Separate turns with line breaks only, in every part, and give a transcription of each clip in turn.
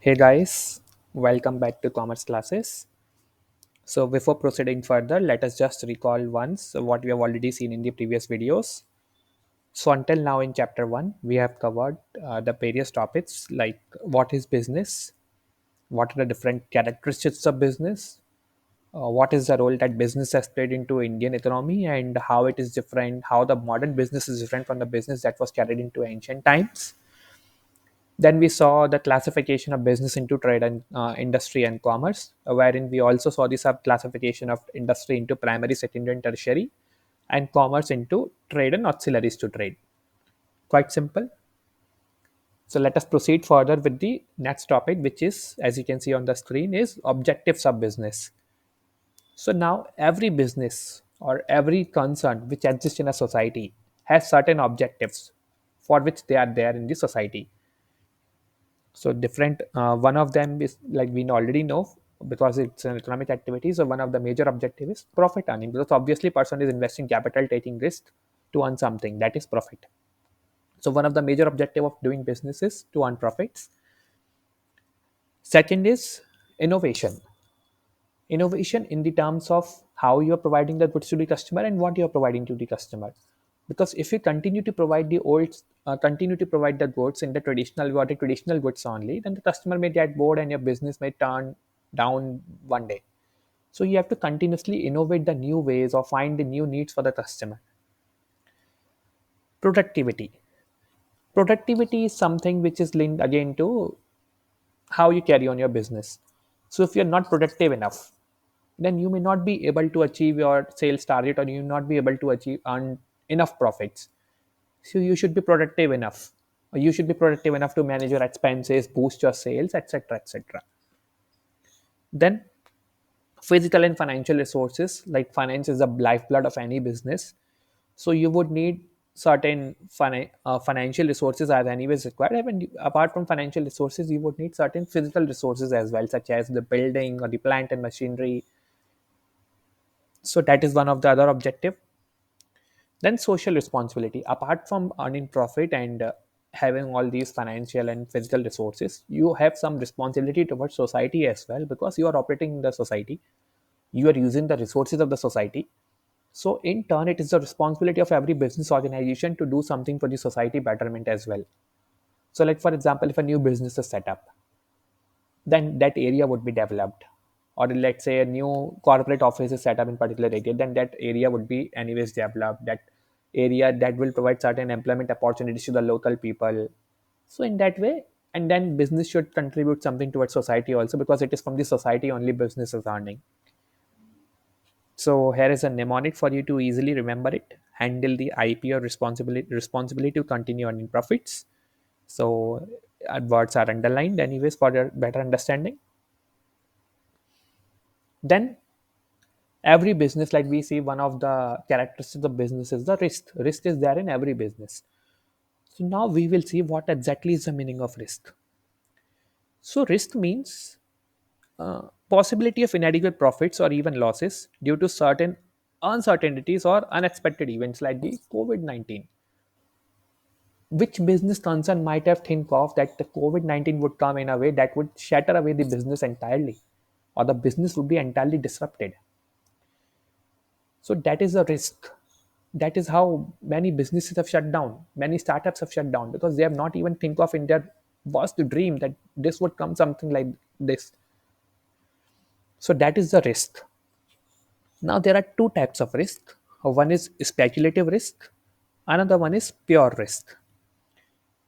Hey guys, welcome back to Commerce Classes. So before proceeding further, let us just recall once what we have already seen in the previous videos. So until now in chapter 1, we have covered the various topics like what is business, what are the different characteristics of business, what is the role that business has played into Indian economy and how it is different, how the modern business is different from the business that was carried into ancient times. Then we saw the classification of business into trade and industry and commerce, wherein we also saw the sub classification of industry into primary, secondary, and tertiary, and commerce into trade and auxiliaries to trade. Quite simple. So let us proceed further with the next topic, which is, as you can see on the screen, is objectives of business. So now every business or every concern which exists in a society has certain objectives for which they are there in the society. So different one of them is like we already know because it's an economic activity. So one of the major objective is profit earning, because obviously person is investing capital, taking risk to earn something, that is profit. So one of the major objective of doing business is to earn profits. Second is innovation. Innovation in the terms of how you are providing the goods to the customer and what you are providing to the customer. Because if you continue to provide the old continue to provide the goods in the traditional what the traditional goods only, then the customer may get bored and your business may turn down one day. So you have to continuously innovate the new ways or find the new needs for the customer. Productivity is something which is linked again to how you carry on your business. So if you're not productive enough, then you may not be able to achieve your sales target, or you will not be able to achieve earn enough profits. So you should be productive enough, or you should be productive enough to manage your expenses, boost your sales, etc., etc. Then physical and financial resources, like finance is the lifeblood of any business. So you would need certain financial resources as anyways required. And apart from financial resources, you would need certain physical resources as well, such as the building or the plant and machinery. So that is one of the other objective. Then social responsibility. Apart from earning profit and having all these financial and physical resources, you have some responsibility towards society as well, because you are operating in the society. You are using the resources of the society. So in turn, it is the responsibility of every business organization to do something for the society betterment as well. So like for example, if a new business is set up, then that area would be developed. Or let's say a new corporate office is set up in particular area, then that area would be anyways developed. That area that will provide certain employment opportunities to the local people. So in that way, and then business should contribute something towards society also, because it is from the society only business is earning. So here is a mnemonic for you to easily remember it. Handle the IP or responsibility to continue earning profits. So words are underlined anyways for your better understanding. Then every business, like we see, one of the characteristics of business is the risk is there in every business. So now we will see what exactly is the meaning of risk. So risk means possibility of inadequate profits or even losses due to certain uncertainties or unexpected events like the COVID-19. Which business concern might have think of that the COVID-19 would come in a way that would shatter away the business entirely, or the business would be entirely disrupted. So that is a risk. That is how many businesses have shut down. Many startups have shut down because they have not even think of in their worst dream that this would come something like this. So that is the risk. Now there are two types of risk. One is speculative risk. Another one is pure risk.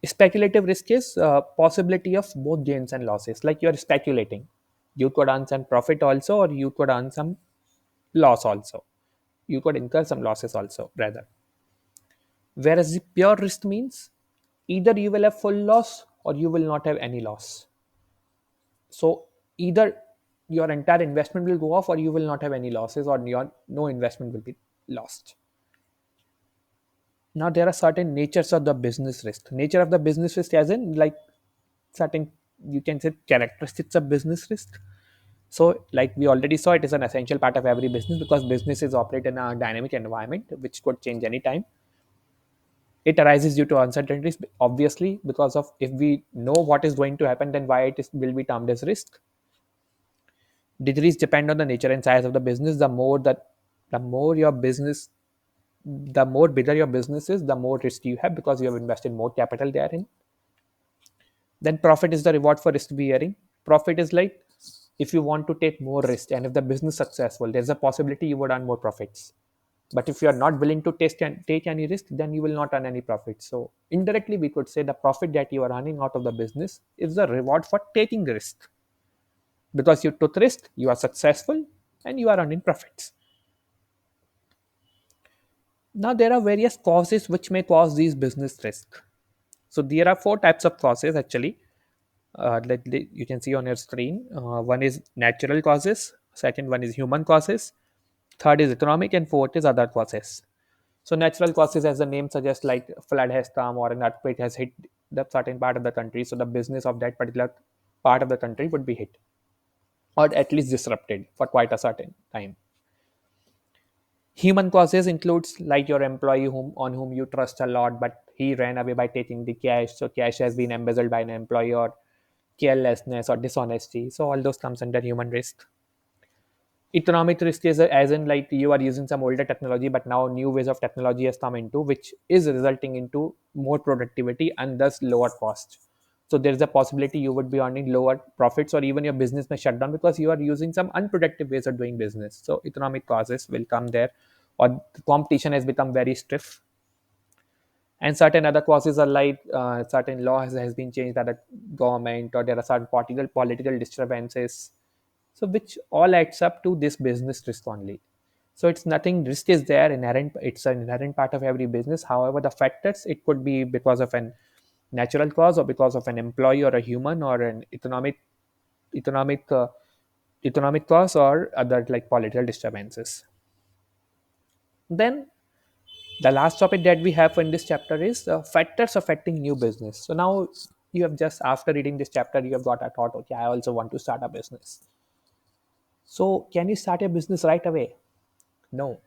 Speculative risk is possibility of both gains and losses. Like you are speculating, you could earn some profit also, or you could earn some loss also. You could incur some losses also, rather. Whereas the pure risk means either you will have full loss or you will not have any loss. So either your entire investment will go off, or you will not have any losses, or your no investment will be lost. Now there are certain natures of the business risk. Nature of the business risk, as in like certain, you can say, characteristics of business risk. So like we already saw, it is an essential part of every business because businesses operate in a dynamic environment which could change anytime. It arises due to uncertainties, obviously, because of if we know what is going to happen, then why will be termed as risk. Degrees depend on the nature and size of the business. The more your business, the more bigger your business is, the more risk you have because you have invested more capital therein. Then profit is the reward for risk bearing. Profit is like if you want to take more risk and if the business is successful, there's a possibility you would earn more profits. But if you are not willing to take any risk, then you will not earn any profit. So indirectly, we could say the profit that you are earning out of the business is the reward for taking risk. Because you took risk, you are successful, and you are earning profits. Now there are various causes which may cause these business risk. So there are four types of causes actually. You can see on your screen. One is natural causes. Second one is human causes. Third is economic, and fourth is other causes. So natural causes, as the name suggests, like flood has come or an earthquake has hit the certain part of the country, so the business of that particular part of the country would be hit or at least disrupted for quite a certain time. Human causes includes like your employee on whom you trust a lot, but he ran away by taking the cash, so cash has been embezzled by an employee, or carelessness or dishonesty. So all those comes under human risk. Economic risk is as in like you are using some older technology, but now new ways of technology has come into which is resulting into more productivity and thus lower cost. So there is a possibility you would be earning lower profits, or even your business may shut down because you are using some unproductive ways of doing business. So economic causes will come there, or the competition has become very stiff. And certain other causes are like certain law has been changed by the government, or there are certain political disturbances, so which all adds up to this business risk only. So it's nothing, risk is there inherent, it's an inherent part of every business. However, the factors, it could be because of an natural cause, or because of an employee or a human, or an economic economic cause, or other like political disturbances. Then the last topic that we have in this chapter is factors affecting new business. So now you have just, after reading this chapter, you have got a thought, okay, I also want to start a business. So can you start a business right away? No.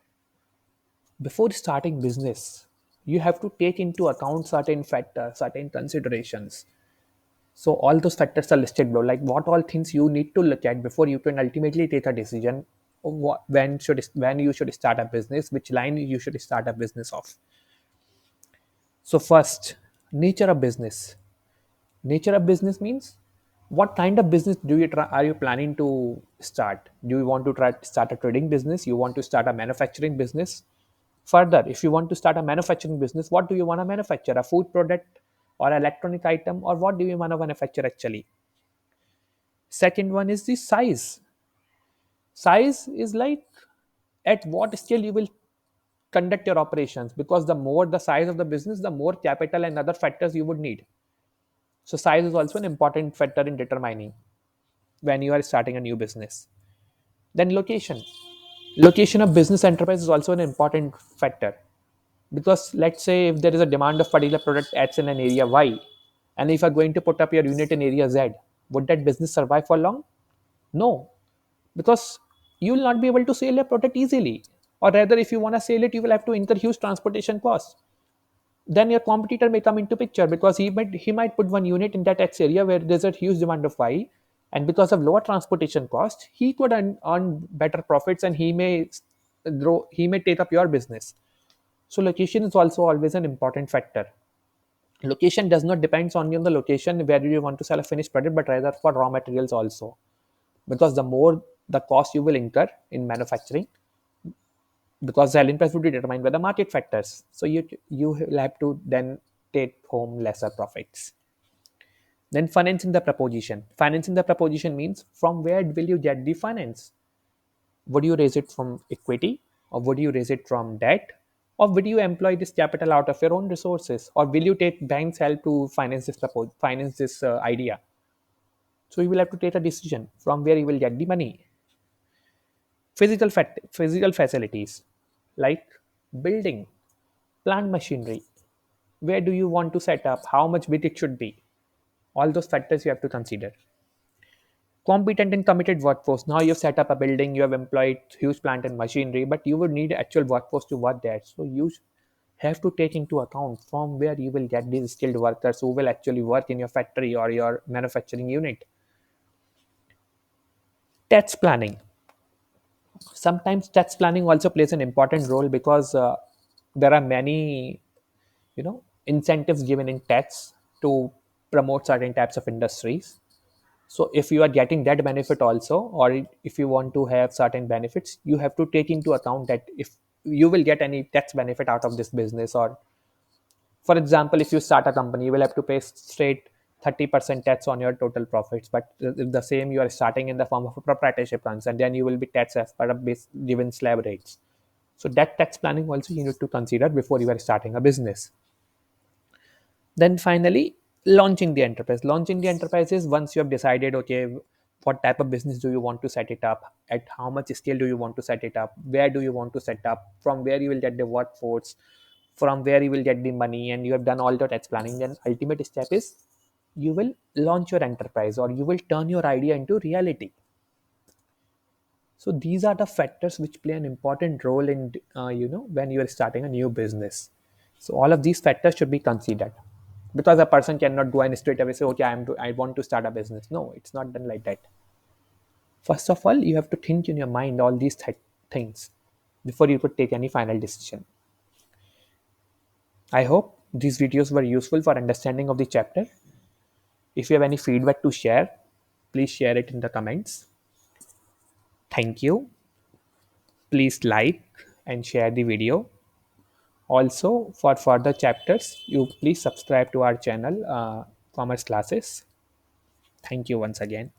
Before starting business, you have to take into account certain factors, certain considerations. So all those factors are listed below, like what all things you need to look at before you can ultimately take a decision of when you should start a business, which line you should start a business of. So first, nature of business. Nature of business means what kind of business are you planning to start? Do you want to try to start a trading business? You want to start a manufacturing business? Further, if you want to start a manufacturing business, what do you want to manufacture? A food product or electronic item, or what do you want to manufacture actually? Second one is the size. Size is like at what scale you will conduct your operations, because the more the size of the business, the more capital and other factors you would need. So size is also an important factor in determining when you are starting a new business. Then location. Location of business enterprise is also an important factor, because let's say if there is a demand of particular product X in an area Y, and if you are going to put up your unit in area Z, would that business survive for long? No, because you will not be able to sell your product easily, or rather if you want to sell it, you will have to incur huge transportation costs. Then your competitor may come into picture, because he might put one unit in that X area where there's a huge demand of Y, and because of lower transportation cost, he could earn better profits, and he may take up your business. So location is also always an important factor. Location does not depends only on the location where you want to sell a finished product, but rather for raw materials also, because the more the cost you will incur in manufacturing, because selling price would be determined by the market factors, so you will have to then take home lesser profits. Then financing the proposition means from where will you get the finance. Would you raise it from equity, or would you raise it from debt, or would you employ this capital out of your own resources, or will you take banks help to finance this idea? So you will have to take a decision from where you will get the money. Physical facilities like building, plant machinery. Where do you want to set up? How much big it should be? All those factors you have to consider. Competent and committed workforce. Now you've set up a building, you have employed huge plant and machinery, but you would need actual workforce to work there. So you have to take into account from where you will get these skilled workers who will actually work in your factory or your manufacturing unit. Tax planning. Sometimes tax planning also plays an important role because there are many, incentives given in tax to promote certain types of industries. So if you are getting that benefit also, or if you want to have certain benefits, you have to take into account that if you will get any tax benefit out of this business. Or for example, if you start a company, you will have to pay straight 30% tax on your total profits, but the same you are starting in the form of a proprietorship runs, and then you will be taxed as per a base given slab rates. So that tax planning also you need to consider before you are starting a business. Then finally, launching the enterprise. Launching the enterprise is once you have decided, okay, what type of business do you want to set it up, at how much scale do you want to set it up, where do you want to set up, from where you will get the workforce, from where you will get the money, and you have done all the tax planning. Then ultimate step is you will launch your enterprise, or you will turn your idea into reality. So these are the factors which play an important role in when you are starting a new business. So all of these factors should be considered, because a person cannot go and straight away say, okay, I want to start a business. No, it's not done like that. First of all, you have to think in your mind all these things before you could take any final decision. I hope these videos were useful for understanding of the chapter. If you have any feedback to share, please share it in the comments. Thank you. Please like and share the video. Also, for further chapters, you please subscribe to our channel, Commerce Classes. Thank you once again.